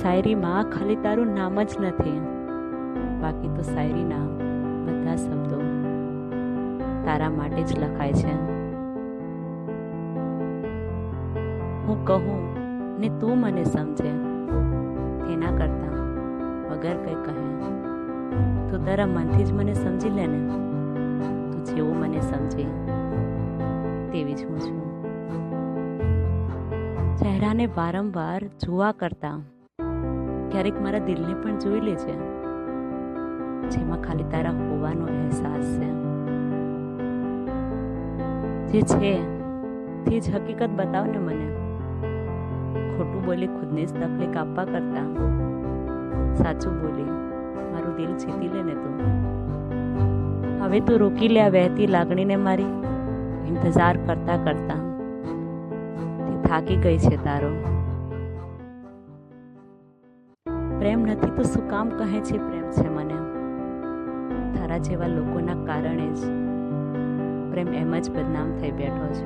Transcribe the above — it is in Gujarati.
શાયરીમાં ખાલી તારું નામ જ નથી, બાકી તો શાયરીના બધા શબ્દો તારા માટે જ લખાય છે. હું કહું ને તું મને સમજે તેના કરતા વગર કંઈ કહે તું તારા મનથી જ મને સમજી લે ને. તું જેવું મને સમજે તેવી જ હું છું. ચહેરાને વારંવાર જોવા કરતા ક્યારેક મારા દિલને પણ જોઈ લેજે, જેમાં ખાલી તારા હોવાનો અહેસાસ છે. જે છે તે જ હકીકત બતાવ ને મને. ખોટું બોલી ખુદને જ તકલીફ આપવા કરતા સાચું બોલી મારું દિલ જીતી લે ને તું. હવે તું રોકી લે આ વહેતી લાગણીને મારી. ઇંતજાર કરતા કરતા તે થાકી ગઈ છે તારો. પ્રેમ નથી તો શું કામ કહે છે પ્રેમ છે મને. તારા જેવા લોકોના કારણે જ પ્રેમ એમ જ બદનામ થઈ બેઠો છે.